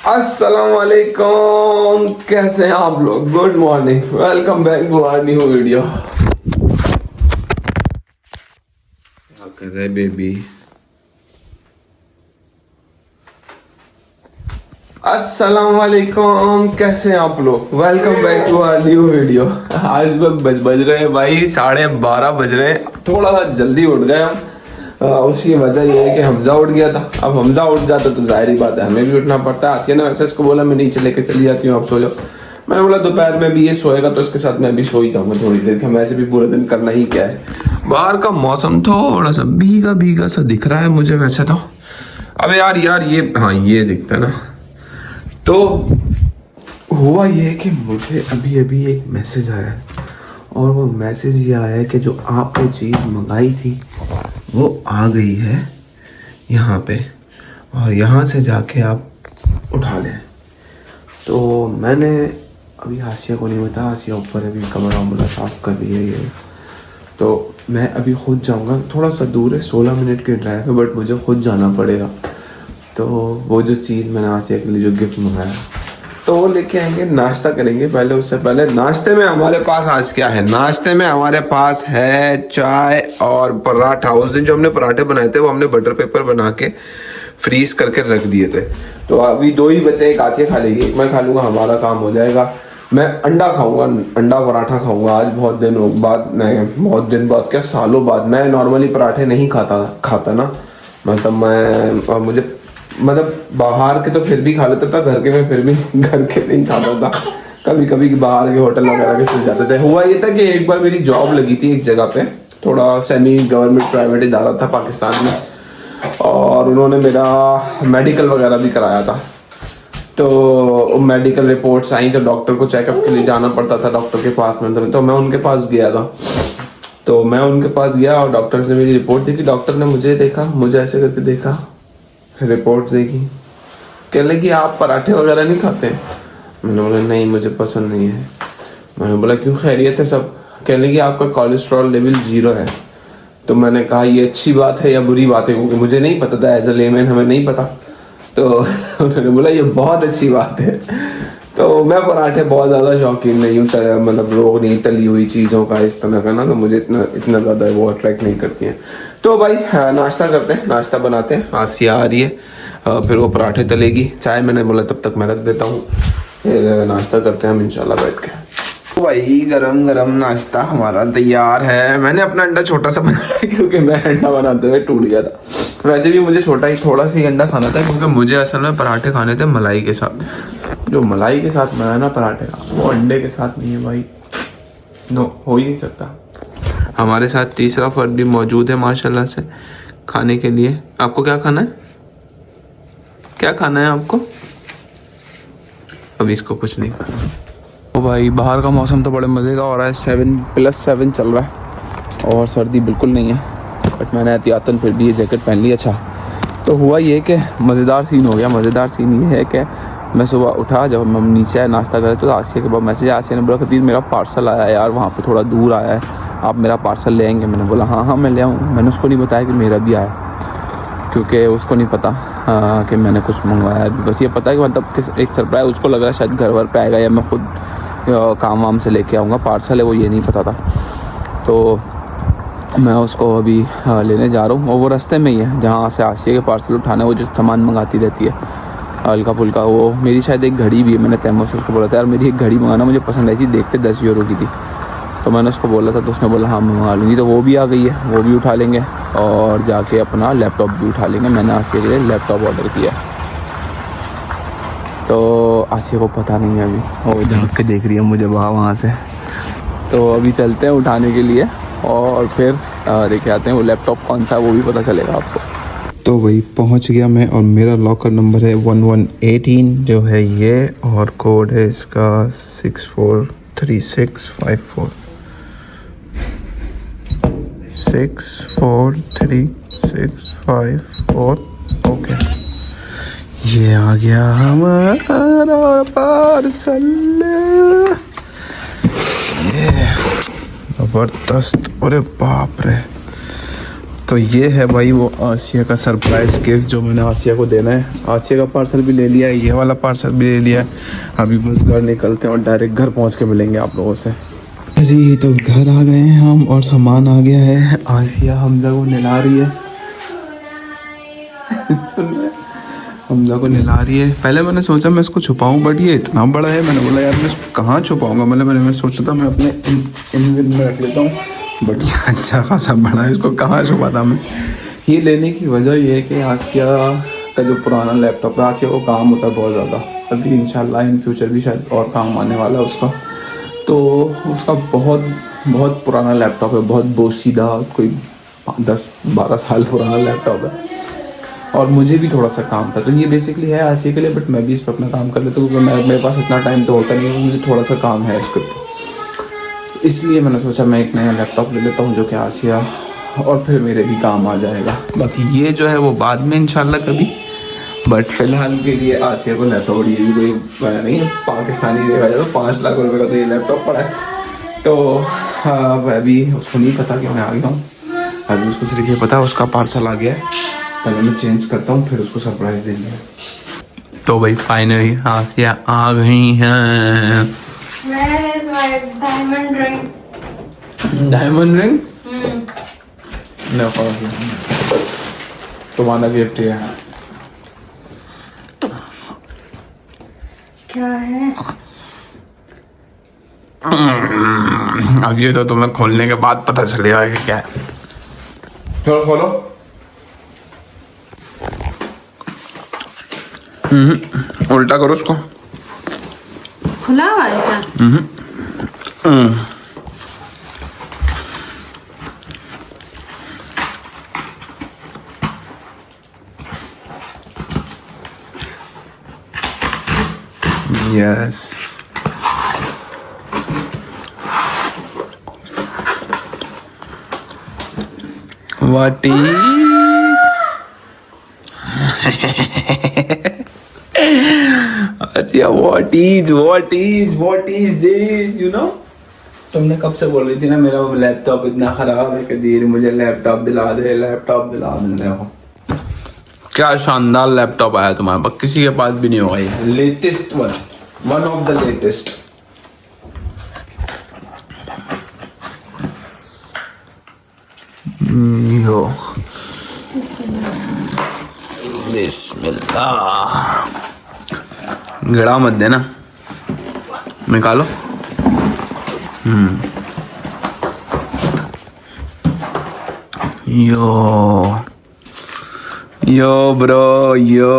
अस्सलाम वालेकुम, कैसे हैं आप लोग। Good morning, welcome back to our new video. क्या कर रहे बेबी। अस्सलाम वालेकुम, कैसे हैं आप लोग। Welcome back to our new video. आज बज रहे हैं भाई 12:30 बज रहे हैं। थोड़ा सा जल्दी उठ गए हम। उसकी वजह ये है कि हमजा उठ गया था। अब हमजा उठ जाता तो जाहिर ही बात है हमें भी उठना पड़ता है। आसिया ने वैसे इसको बोला मैं नीचे लेके चली जाती हूँ, आप सो जाओ। मैंने बोला दोपहर में भी ये सोएगा तो इसके साथ मैं भी सो ही जाऊंगा थोड़ी देर के। वैसे भी पूरे दिन करना ही क्या है। बाहर का मौसम थोड़ा सा भीगा भीगा सा दिख रहा है मुझे वैसे तो। अब यार ये हाँ ये दिखता है ना। तो हुआ ये कि मुझे अभी अभी एक मैसेज आया है और वो मैसेज ये आया है कि जो आपने चीज़ मंगाई थी वो आ गई है यहाँ पे, और यहाँ से जाके आप उठा लें। तो मैंने अभी आसिया को नहीं बताया, आसिया ऊपर अभी कमरा वमरा साफ़ कर रही है ये। तो मैं अभी खुद जाऊँगा, थोड़ा सा दूर है, 16 मिनट की ड्राइव है, बट मुझे खुद जाना पड़ेगा। तो वो जो चीज़ मैंने आसिया के लिए जो गिफ्ट मंगाया तो वो लेके आएंगे, नाश्ता करेंगे। पहले उससे पहले नाश्ते में हमारे पास आज क्या है। नाश्ते में हमारे पास है चाय और पराठा। उस दिन जो हमने पराठे बनाए थे वो हमने बटर पेपर बना के फ्रीज करके रख दिए थे। तो अभी 2 ही बचे, एक आसिया खा लेगी, एक मैं खा लूँगा, हमारा काम हो जाएगा। मैं अंडा खाऊंगा, अंडा पराठा खाऊंगा आज। बहुत दिन बाद क्या, सालों बाद। मैं नॉर्मली पराठे नहीं खाता ना, मतलब मुझे बाहर के तो फिर भी खा लेता था, घर के मैं फिर भी घर के नहीं खाता था। कभी कभी बाहर के होटल वगैरह के चल जाते थे। हुआ ये था कि एक बार मेरी जॉब लगी थी एक जगह पे, थोड़ा सेमी गवर्नमेंट प्राइवेट इदारा था पाकिस्तान में, और उन्होंने मेरा मेडिकल वगैरह भी कराया था। तो मेडिकल रिपोर्ट्स आई तो डॉक्टर को चेकअप के लिए जाना पड़ता था डॉक्टर के पास में। तो मैं उनके पास गया था। तो मैं उनके पास गया और डॉक्टर से मेरी रिपोर्ट देखी। डॉक्टर ने मुझे देखा, मुझे ऐसे करके देखा, रिपोर्ट देखी, कह लगी आप पराठे वगैरह नहीं खाते। मैंने बोला नहीं मुझे पसंद नहीं है। मैंने बोला क्यों, खैरियत है सब। कह लगी आपका कोलेस्ट्रॉल लेवल 0 है। तो मैंने कहा ये अच्छी बात है या बुरी बात है, क्योंकि मुझे नहीं पता था, एज अ लेमैन हमें नहीं पता। तो उन्होंने बोला ये बहुत अच्छी बात है। तो मैं पराठे बहुत ज़्यादा शौकीन नहीं हूँ, मतलब रोग नहीं, तली हुई चीज़ों का इस तरह का ना, तो मुझे इतना ज़्यादा वो अट्रैक्ट नहीं करती हैं। तो भाई नाश्ता करते हैं, नाश्ता बनाते हैं। आसिया आ रही है, फिर वो पराठे तलेगी। चाय मैंने बोला तब तक मैं रख देता हूँ, फिर नाश्ता करते हैं हम इंशाल्लाह बैठ के। तो भाई गरम गरम नाश्ता हमारा तैयार है। मैंने अपना अंडा छोटा सा बनाया क्योंकि मैं अंडा बनाते हुए टूट गया था। वैसे भी मुझे थोड़ा सा ही अंडा खाना था, क्योंकि मुझे असल में पराठे खाने थे मलाई के साथ। जो मलाई के साथ बनाया ना पराठे का, वो अंडे के साथ नहीं है भाई, नो, हो ही नहीं सकता। हमारे साथ तीसरा फर्द भी मौजूद है माशाल्लाह से खाने के लिए। आपको क्या खाना है, क्या खाना है आपको। अभी इसको कुछ नहीं खाना। तो भाई बाहर का मौसम तो बड़े मज़े का हो रहा है, 7+7 चल रहा है और सर्दी बिल्कुल नहीं है, बट मैंने एहतियातन फिर भी ये जैकेट पहन ली। अच्छा, तो हुआ ये कि मज़ेदार सीन हो गया। मज़ेदार सीन ये है कि मैं सुबह उठा, जब हम नीचे आए नाश्ता करे तो आसिया के बाद मैसेज, आसिया ने बोला खतीब मेरा पार्सल आया यार, वहाँ पे थोड़ा दूर आया है, आप मेरा पार्सल ले आएंगे। मैंने बोला हाँ मैं ले आऊँ। मैंने उसको नहीं बताया कि मेरा भी आया, क्योंकि उसको नहीं पता कि मैंने कुछ मंगवाया। बस ये पता है कि मतलब एक सरप्राइज़ उसको लग रहा है शायद घर वर पे आएगा या मैं खुद काम वाम से लेके आऊँगा। पार्सल है वो, ये नहीं पता था। तो मैं उसको अभी लेने जा रहा हूँ, और वो रास्ते में ही है जहाँ से आसिया के पार्सल उठाना है। वो जो सामान मंगाती रहती है हल्का फुल्का, वो मेरी शायद एक घड़ी भी है। मैंने तैमूर से उसको बोला था यार मेरी एक घड़ी मंगाना, मुझे पसंद आई थी, देखते 10 यूरो की थी। तो मैंने उसको बोला था, तो उसने बोला हाँ मैं मंगा लूँगी। तो वो भी आ गई है, वो भी उठा लेंगे और जाके अपना लैपटॉप भी उठा लेंगे। मैंने आसिया के लिए लैपटॉप ऑर्डर किया, तो आसिया को पता नहीं है अभी, वो झाँक के देख रही है मुझे वहाँ से। तो अभी चलते हैं उठाने के लिए और फिर देखे आते हैं वो लैपटॉप कौन सा है, वो भी पता चलेगा आपको। तो वही पहुंच गया मैं, और मेरा लॉकर नंबर है 1118 जो है ये, और कोड है इसका 643654 643654। ओके, ये आ गया हमारा पार्सल। ये ज़बरदस्त, अरे बाप रे, तो ये है भाई वो आसिया का सरप्राइज़ गिफ्ट जो मैंने आसिया को देना है। आसिया का पार्सल भी ले लिया है, ये वाला पार्सल भी ले लिया है। अभी बस घर निकलते हैं और डायरेक्ट घर पहुंच के मिलेंगे आप लोगों से। जी तो घर आ गए हैं हम और सामान आ गया है। आसिया हमजा को नहला रही है सुन रहे, हमजा को नहला रही है। पहले मैंने सोचा मैं इसको छुपाऊं, बट ये इतना बड़ा है, मैंने बोला यार मैं इसको कहाँ छुपाऊंगा। मैंने सोचा था मैं अपने इन में रख लेता हूँ, बट ये अच्छा खासा बड़ा है, इसको कहाँ छुपाता मैं। ये लेने की वजह ये है कि आसिया का जो पुराना लैपटॉप है, आसिया को काम होता है बहुत ज़्यादा। अभी इंशाल्लाह इन फ्यूचर भी शायद और काम आने वाला है उसका। तो उसका बहुत पुराना लैपटॉप है, बहुत बोसीदा, कोई 10-12 साल पुराना लैपटॉप है। और मुझे भी थोड़ा सा काम था, तो ये बेसिकली है आसिया के लिए, बट मैं भी इस पर अपना काम कर लेता हूँ क्योंकि मेरे पास इतना टाइम तो होता नहीं है, मुझे थोड़ा सा काम है इसके ऊपर। इसलिए मैंने सोचा मैं एक नया लैपटॉप ले लेता हूँ जो कि आसिया और फिर मेरे भी काम आ जाएगा। बाकी ये जो है वो बाद में इंशाल्लाह कभी, बट फिलहाल के लिए आसिया को लैपटॉप, और ये भी कोई नहीं है पाकिस्तानी देखा जाए तो 5 लाख रुपए का तो ये लैपटॉप पड़ा है। तो अभी उसको नहीं पता कि मैं आ गया हूँ, अभी उसको सिर्फ ये पता है उसका पार्सल आ गया है। पहले मैं चेंज करता हूँ फिर उसको सरप्राइज़ देंगे। तो भाई फाइनली आसिया आ गई हैं। डायमंड रिंग नो प्रॉब्लम, तुम्हारा गिफ्ट है। क्या है? अब ये तो तुम्हें खोलने के बाद पता चलेगा कि क्या है। चलो खोलो। उल्टा करो उसको। खुला हुआ है क्या? यस व्हाट इज अच्छा what is this, you know? तुमने कब से बोल रही थी ना मेरा लैपटॉप इतना खराब है कि धीरे मुझे लैपटॉप दिला दे देखो क्या शानदार लैपटॉप आया तुम्हारे पास, किसी के पास भी नहीं होगा ये। Latest one of the latest. Yo बिस्मिल्लाह, गिरा मत देना, निकालो। यो ब्रो यो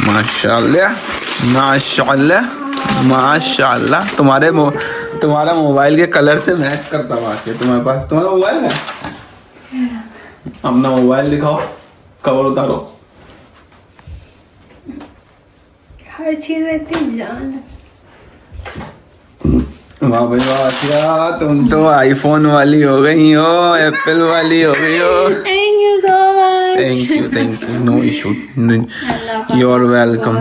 माशाल्लाह तुम्हारा मोबाइल के कलर से मैच करता हुआ है। तुम्हारा मोबाइल है, अपना मोबाइल दिखाओ, कवर उतारो। हर चीज में इतनी जान। वाह भाई वाह आसिया, तुम तो आईफोन वाली हो गई हो, एप्पल वाली हो गई हो। Thank you so much. Thank you no issue, you are welcome.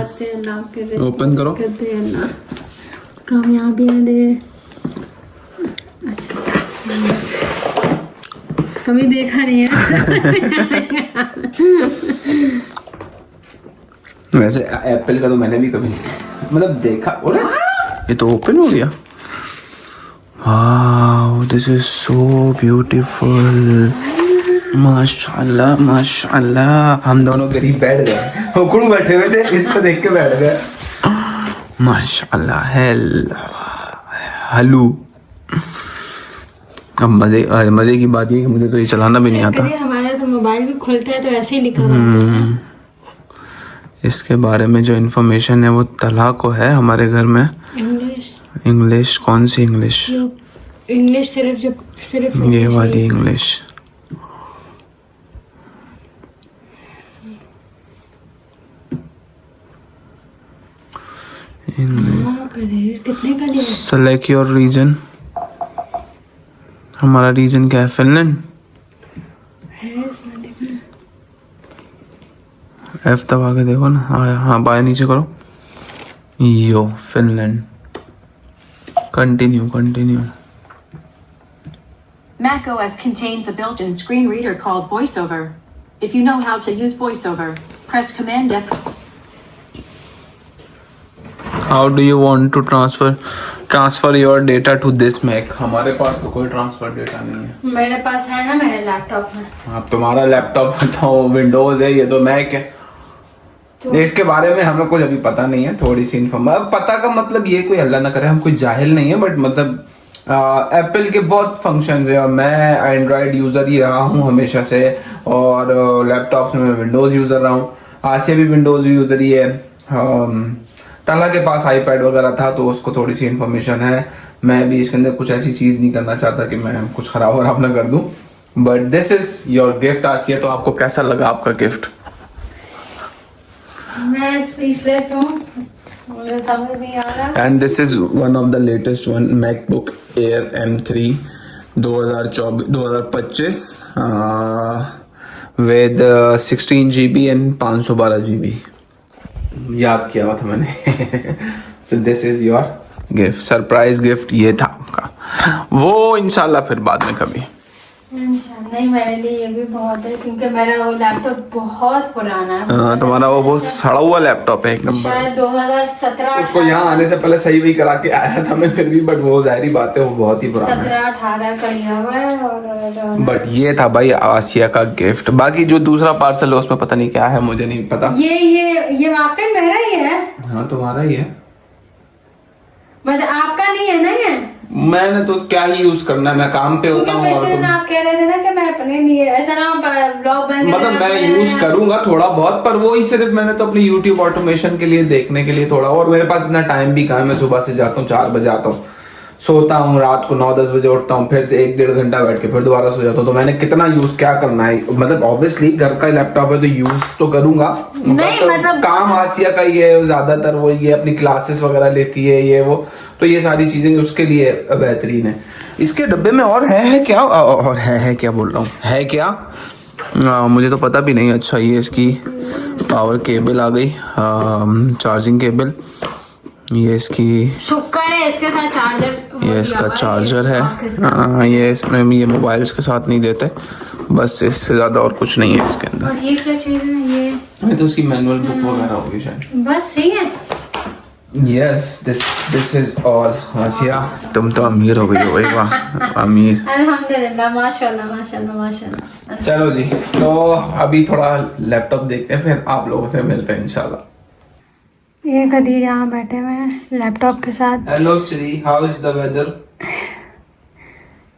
Open करो। कामयाबी दे। अच्छा कभी देखा नहीं है। वैसे एप्पल का तो मैंने भी कभी मतलब देखा। अरे ये तो ओपन हो गया। Wow this is so beautiful, माशाल्लाह माशाल्लाह। हम दोनों करीब बैठ गए, उखड़ू बैठे हुए थे, इसको देख के बैठ गए। माशाल्लाह हलू। अब मजे की बात ये कि मुझे तो ये चलाना भी नहीं आता। हमारा तो मोबाइल भी खुलता है तो ऐसे ही लिखा रहता है। इसके बारे में जो इन्फॉर्मेशन है वो तला को है हमारे घर में। इंग्लिश कौन सी इंग्लिश? इंग्लिश सिर्फ ये वाली इंग्लिश। कितने का लिया? Select your region. हमारा रीजन क्या है? फिनलैंड है इसमें देखना। F दबा के देखो ना। हाँ बाएं नीचे करो। Yo Finland. Continue. Mac OS contains a built-in screen reader called VoiceOver. If you know how to use VoiceOver, press Command F. How do you want to transfer your data to this Mac? हमारे पास तो कोई transfer data नहीं है। मेरे पास है ना, मेरे laptop में। अब तुम्हारा लैपटॉप तो विंडोज है, ये तो मैक है। तो इसके बारे में हमें कुछ अभी पता नहीं है, थोड़ी सी इन्फॉर्मेशन। पता का मतलब ये, कोई अल्लाह ना करे हम कोई जाहिल नहीं है, बट मतलब एप्पल के बहुत फंक्शंस है और मैं एंड्रॉयड यूजर ही रहा हूँ हमेशा से, और लैपटॉप्स में मैं विंडोज यूजर रहा हूँ। आसिया भी विंडोज यूजर ही है। तला के पास आईपैड वगैरह था तो उसको थोड़ी सी इन्फॉर्मेशन है। मैं भी इसके अंदर कुछ ऐसी चीज नहीं करना चाहता कि मैं कुछ खराब ना कर दूं। But this is your gift Asiya. तो आपको कैसा लगा आपका गिफ्ट? मैं स्पीचलेस हूँ, मुझे समझ नहीं आ रहा। And this is one of the latest one, MacBook air M3 2025 with 16 GB and 512 GB। याद किया हुआ था मैंने। So this is your gift, surprise gift ये था आपका। वो इंशाल्लाह फिर बाद में कभी। नहीं, मेरे लिए ये भी बहुत है क्योंकि मेरा वो लैपटॉप बहुत पुराना है। तुम्हारा वो बहुत सड़ा हुआ लैपटॉप है एक नंबर। शायद 2017 उसको यहाँ आने से पहले सही भी करा के आया था मैं फिर भी, बट वो जाहिर बात है वो बहुत ही पुराना है। 17-18 का लिया हुआ है। और बट ये था भाई आसिया का गिफ्ट। बाकी जो दूसरा पार्सल है उसमें पता नहीं क्या है, मुझे नहीं पता। ये वाकई मेरा ही है। हाँ तुम्हारा ही है, मतलब आपका नहीं है ना ये? मैंने तो क्या ही यूज करना है, मैं काम पे होता हूँ। और तुम आप कह रहे थे ना कि मैं अपने लिए ऐसा ना ब्लॉग बन, मतलब मैं यूज करूंगा थोड़ा बहुत, पर वो ही सिर्फ मैंने तो अपनी YouTube ऑटोमेशन के लिए देखने के लिए थोड़ा, और मेरे पास इतना टाइम भी कहाँ है। मैं सुबह से जाता हूँ 4 बजे आता हूँ, सोता हूँ रात को 9-10 बजे उठता हूँ, फिर 1-1.5 घंटा बैठ के फिर दोबारा सो जाता हूँ। तो मैंने कितना यूज क्या करना है, मतलब ऑब्वियसली घर का लैपटॉप है तो यूज तो करूंगा। नहीं मतलब काम आसिया का ही है ज्यादातर, वो ये अपनी क्लासेस वगैरह लेती है ये वो, तो ये सारी चीजें उसके लिए बेहतरीन है। इसके डब्बे में और है क्या, और है क्या बोल रहा हूँ, है क्या मुझे तो पता भी नहीं। अच्छा ये इसकी पावर केबल आ गई, चार्जिंग केबल, ये इसकी शुक्र है इसके साथ चार्जर, ये इसका चार्जर है। ये इसमें ये मोबाइल्स के साथ नहीं देते, बस इससे ज्यादा और कुछ नहीं है इसके अंदर। और ये क्या चीज है? ये तो उसकी मैनुअल बुक वगैरह होगी शायद। बस सही है। Yes this is all. Asiya तुम तो अमीर हो गई हो भाई, वाह अमीर। अल्हम्दुलिल्लाह, माशाल्लाह माशाल्लाह माशाल्लाह। चलो जी, तो अभी थोड़ा लैपटॉप देखते हैं, फिर आप लोगों से मिलते हैं इंशाल्लाह। ये कदीर यहाँ बैठे हुए हैं लैपटॉप के साथ। Hello Siri, how is the weather?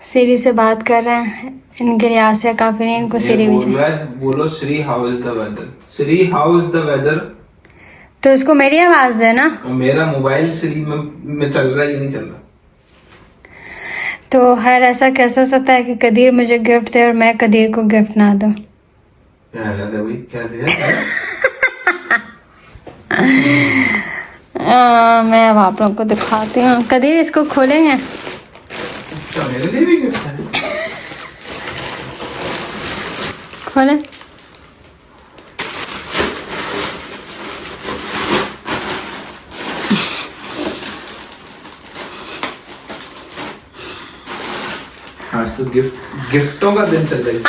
Siri से बात कर रहे हैं, इनके लिए आसिया काफी नहीं, इनको सीरी भी चाहिए। बोलो Siri how is the weather, Siri how is the weather. तो इसको मेरी आवाज है ना, मेरा मोबाइल श्री में चल रहा है, ये नहीं चल रहा। तो खैर ऐसा कैसे हो सकता है कि कदीर मुझे गिफ्ट दे और मैं कदीर को गिफ्ट ना दूं? क्या दिया? मैं अब आप लोगों को दिखाती हूँ। कदीर इसको खोलेंगे? अच्छा मेरे लिए भी गिफ्ट है। खोले। आज तो गिफ्टों का दिन चल रहा है।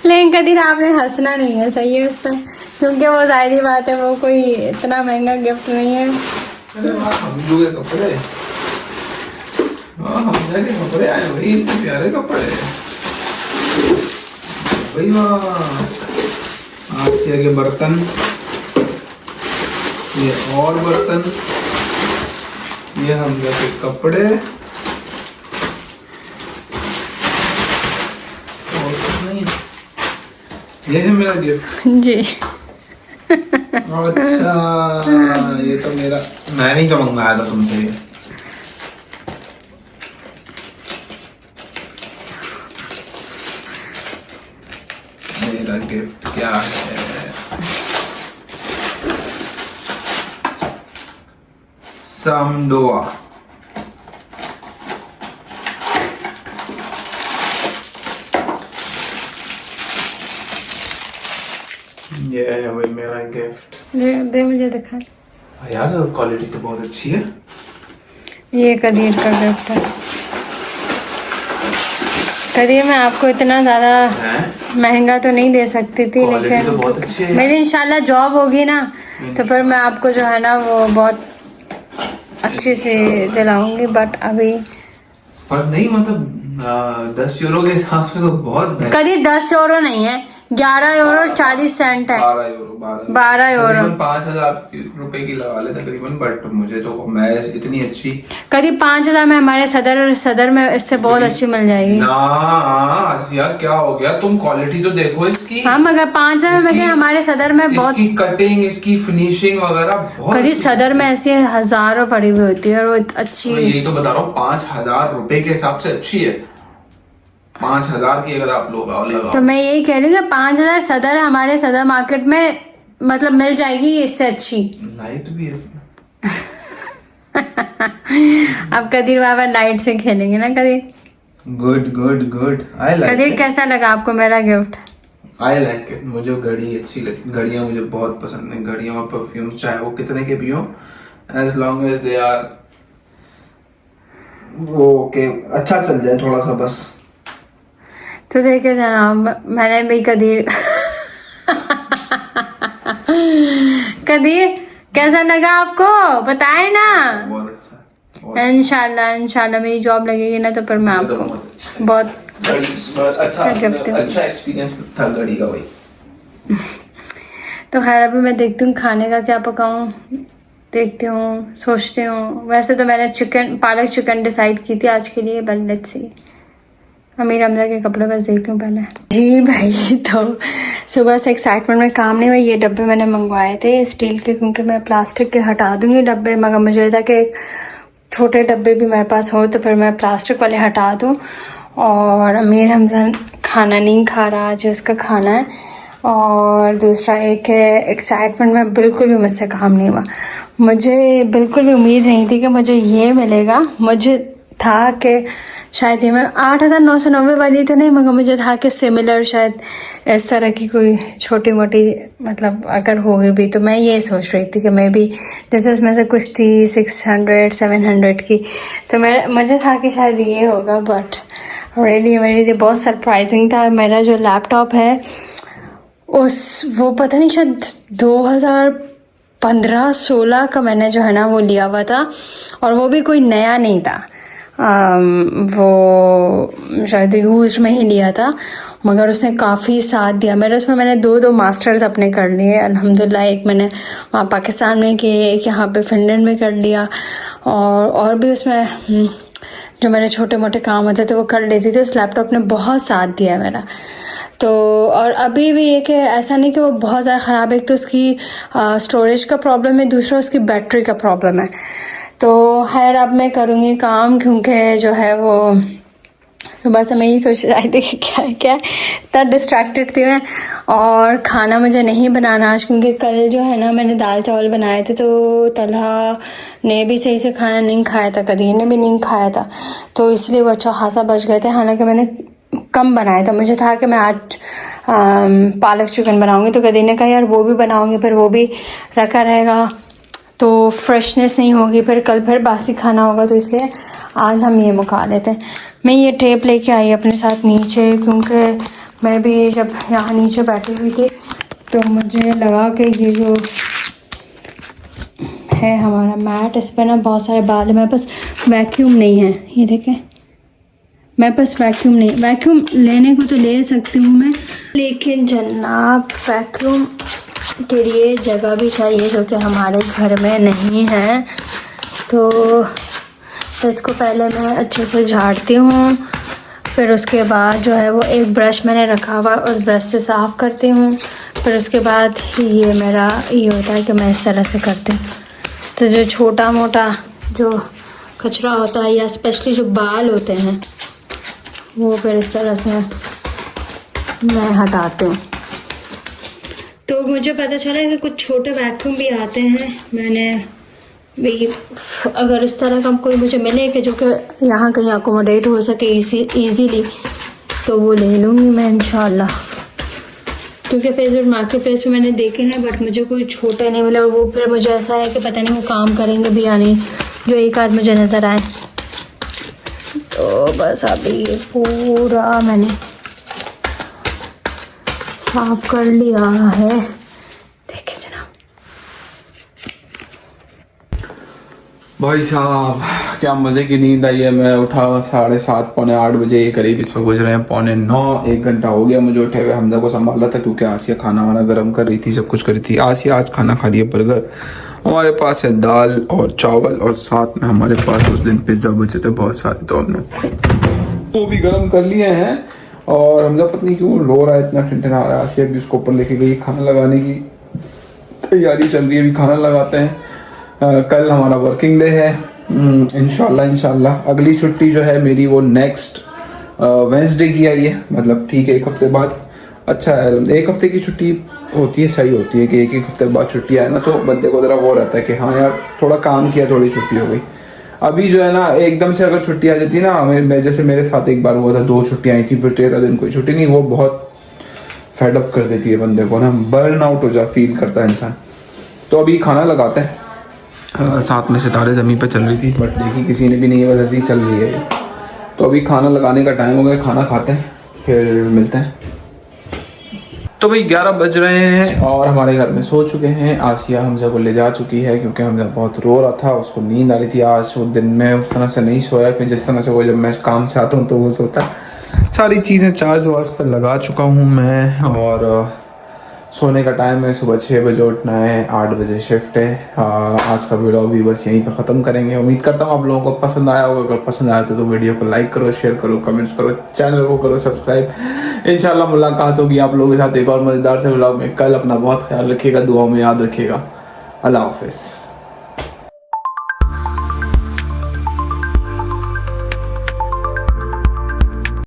लेकिन कदीर आपने हंसना नहीं है, सही है उस पर, क्योंकि वो जाहिर बात है वो कोई इतना महंगा गिफ्ट नहीं है। अरे वाह, हम लोग के कपड़े, हम के कपड़े आए भाई, इतने प्यारे कपड़े भाई। वाह, आसिया के बर्तन, ये और बर्तन, ये हमजा के कपड़े, और कुछ नहीं। ये है मेरा गिफ्ट जी। अच्छा ये तो मेरा, मैं नहीं तो मंगाया था तुमसे ये। मेरा गिफ्ट क्या है? समडोआ। ये है भाई मेरा गिफ्ट। दे मुझे दिखा। यार क्वालिटी तो बहुत अच्छी है। ये कदीर का गिफ्ट है। करिए मैं आपको इतना ज़्यादा महंगा तो नहीं दे सकती थी, क्वालिटी तो बहुत अच्छी है। लेकिन मेरी इंशाल्लाह जॉब होगी ना तो फिर मैं आपको जो है ना वो बहुत अच्छे से दिलाऊंगी। बट अभी पर नहीं मतलब 10 यूरो के हिसाब से तो बहुत कभी 10 यूरो नहीं है, 11 यूरो और 40 सेंट है। 12 यूरो 12 यूरो 5,000 रुपए की लगा ले तकरीबन। बट मुझे तो मैं इतनी अच्छी करीब 5,000 में हमारे सदर में इससे बहुत अच्छी मिल जाएगी ना। आसिया क्या हो गया, तुम क्वालिटी तो देखो इसकी। हाँ मगर 5,000 में हमारे सदर में बहुत, इसकी कटिंग, इसकी फिनिशिंग वगैरह बहुत करीब सदर में ऐसी हजारों पड़ी हुई होती है और वो अच्छी। मैं यही तो बता रहा हूँ, 5,000 रुपए के हिसाब से अच्छी है। 5,000 की अगर आप लोग लगाओ तो मैं यही कह रही हूँ कि 5,000 सदर हमारे सदर मार्केट में मतलब मिल जाएगी इससे अच्छी। लाइट भी है इसमें। अब कदीर बाबा लाइट से खेलेंगे ना Qadir. Good good good, I like Qadir कैसा लगा आपको मेरा गिफ्ट? I like it. मुझे घड़ी अच्छी लगती, घड़ियां मुझे बहुत पसंद है। घड़ियां और परफ्यूम चाहे वो कितने के भी हो, as long as they are वो ओके, अच्छा चल जाए थोड़ा सा बस। तो देखिए जनाब, मैंने भी कदीर कदीर कैसा लगा आपको बताए ना। बहुत अच्छा। इंशाल्लाह मेरी जॉब लगेगी ना तो फिर मैं आपको बहुत अच्छा गिफ्ट दूंगी। अच्छा एक्सपीरियंस था घड़ी का भाई। तो खैर अभी मैं देखती हूँ खाने का क्या पकाऊं, देखती हूँ, सोचती हूँ। वैसे तो मैंने पालक चिकन डिसाइड की थी आज के लिए, but let's see. Amir Hamza के कपड़े बस देख लूँ पहले। जी भाई, तो सुबह से एक्साइटमेंट में काम नहीं हुआ। ये डब्बे मैंने मंगवाए थे स्टील के, क्योंकि मैं प्लास्टिक के हटा दूंगी डब्बे, मगर मुझे था कि छोटे डब्बे भी मेरे पास हो तो फिर मैं प्लास्टिक वाले हटा दूँ। और अमीर हमजा खाना नहीं खा रहा, जो उसका खाना है। और दूसरा एक है एक्साइटमेंट में बिल्कुल भी मुझसे काम नहीं हुआ। मुझे बिल्कुल भी उम्मीद नहीं थी कि मुझे ये मिलेगा। मुझे था कि शायद ये मैं 8,990 वाली तो नहीं, मगर मुझे था कि सिमिलर शायद इस तरह की कोई छोटी मोटी मतलब अगर होगी भी तो मैं ये सोच रही थी कि मैं भी जैसे उसमें से कुछ थी 600-700 की, तो मुझे था कि शायद ये होगा। बट रियली मेरे लिए बहुत सरप्राइजिंग था। मेरा जो लैपटॉप है वो पता नहीं शायद 2015-16 का मैंने जो है ना वो लिया हुआ था, और वो भी कोई नया नहीं था। वो शायद यूज में ही लिया था, मगर उसने काफ़ी साथ दिया मेरा। उसमें मैंने दो मास्टर्स अपने कर लिए अल्हम्दुलिल्लाह। एक मैंने वहाँ पाकिस्तान में किए, एक यहाँ पे फिनलैंड में कर लिया, और भी उसमें जो मेरे छोटे मोटे काम होते थे वो कर लेती थी। उस लैपटॉप ने बहुत साथ दिया मेरा। तो और अभी भी ये कि ऐसा नहीं कि वो बहुत ज़्यादा ख़राब है। एक तो उसकी स्टोरेज का प्रॉब्लम है, दूसरा उसकी बैटरी का प्रॉब्लम है। तो खैर अब मैं करूँगी काम, क्योंकि जो है वो सुबह से मैं यही सोच रही थी कि क्या इतना डिस्ट्रैक्टेड थी मैं। और खाना मुझे नहीं बनाना आज, क्योंकि कल जो है ना मैंने दाल चावल बनाए थे, तो तलहा ने भी सही से खाना नहीं खाया था, कदीर ने भी नहीं खाया था, तो इसलिए वो अच्छा खासा बच गए थे। हालांकि मैंने कम बनाया था। मुझे था कि मैं आज पालक चिकन बनाऊंगी, तो कदीर ने कहा यार वो भी बनाऊंगी, फिर वो भी रखा रहेगा तो फ्रेशनेस नहीं होगी, फिर कल फिर बासी खाना होगा, तो इसलिए आज हम ये मुका लेते हैं। मैं ये टेप लेके आई अपने साथ नीचे, क्योंकि मैं भी जब यहाँ नीचे बैठी हुई थी तो मुझे लगा कि ये जो है हमारा मैट, इस पर ना बहुत सारे बाल है। मेरे पास वैक्यूम नहीं है, ये देखें मेरे पास वैक्यूम नहीं। वैक्यूम लेने को तो ले सकती हूँ मैं, लेकिन जनाब वैक्यूम के लिए जगह भी चाहिए, जो कि हमारे घर में नहीं है। तो इसको पहले मैं अच्छे से झाड़ती हूँ, फिर उसके बाद जो है वो एक ब्रश मैंने रखा हुआ, उस ब्रश से साफ़ करती हूँ। फिर उसके बाद ये मेरा ये होता है कि मैं इस तरह से करती हूँ। तो जो छोटा मोटा जो कचरा होता है, या स्पेशली जो बाल होते हैं, वो फिर इस तरह से मैं हटाती हूँ। तो मुझे पता चला कि कुछ छोटे वैक्यूम भी आते हैं। मैंने भी अगर इस तरह का कोई मुझे मिले कि जो कि यहाँ कहीं अकोमोडेट हो सके ईजीली, तो वो ले लूँगी मैं इंशाल्लाह। क्योंकि फेसबुक मार्केट प्लेस पे मैंने देखे हैं, बट मुझे कोई छोटे नहीं मिला। और वो फिर मुझे ऐसा है कि पता नहीं वो काम करेंगे भी या नहीं, जो एक आध मुझे नज़र आए। तो बस अभी ये पूरा मैंने साफ कर लिया है। देखे जनाब भाई साहब क्या मज़े की नींद आई है। मैं उठा 7:30 पौने 8 बजे के करीब, इस वक्त बज रहे हैं 8:45। 1 घंटा हो गया मुझे उठे हुए। हमजा को संभाला था क्योंकि आसिया खाना वाना गर्म कर रही थी, सब कुछ कर रही थी। आसिया आज खाना खा लिया बर्गर। हमारे पास है दाल और चावल और साथ में हमारे पास उस दिन पिज्ज़ा बचे थे बहुत सारे, तो हमने वो भी गर्म कर लिए हैं। और हमजा पत्नी क्यों रो रहा है, इतना ठंडा रहा है। आसिया भी उसको ऊपर लेके गई, खाना लगाने की तैयारी चल रही है, अभी खाना लगाते हैं। कल हमारा वर्किंग डे है। इंशाल्लाह अगली छुट्टी जो है मेरी वो नेक्स्ट वेंसडे की आई है, मतलब ठीक है 1 हफ्ते बाद। अच्छा है, 1 हफ्ते की छुट्टी होती है, सही होती है कि 1 हफ्ते बाद छुट्टी आए ना तो बंदे को ज़रा वो रहता है कि हाँ यार थोड़ा काम किया, थोड़ी छुट्टी हो गई। अभी जो है ना एकदम से अगर छुट्टी आ जाती ना, मैं जैसे मेरे साथ एक बार हुआ था, 2 छुट्टियाँ आई थी फिर 13 दिन कोई छुट्टी नहीं, वो बहुत फेडअप कर देती है बंदे को ना, बर्न आउट हो जा फील करता है इंसान। तो अभी खाना लगाते हैं। साथ में सितारे ज़मीन पर चल रही थी बट देखी किसी ने भी नहीं है, बस ऐसी चल रही है। तो अभी खाना लगाने का टाइम हो गया, खाना खाते हैं फिर मिलते हैं। तो भाई 11 बज रहे हैं और हमारे घर में सो चुके हैं। आसिया हमजा को ले जा चुकी है क्योंकि हमजा बहुत रो रहा था, उसको नींद आ रही थी। आज वो दिन में उस तरह से नहीं सोया कि जिस तरह से वो जब मैं काम से आता हूँ तो वो सोता है। सारी चीज़ें चार्ज वार्ज पर लगा चुका हूँ मैं और सोने का टाइम है, सुबह 6 बजे उठना है, 8 बजे शिफ्ट है। आज का वीडियो भी बस यहीं पे ख़त्म करेंगे। उम्मीद करता हूँ आप लोगों को पसंद आया होगा। अगर पसंद आया तो वीडियो को लाइक करो, शेयर करो, कमेंट्स करो, चैनल को करो सब्सक्राइब। इंशाल्लाह मुलाकात होगी आप लोगों के साथ एक और मज़ेदार से व्लॉग में कल। अपना बहुत ख्याल रखिएगा, दुआओं में याद रखिएगा। अल्लाह हाफिज़।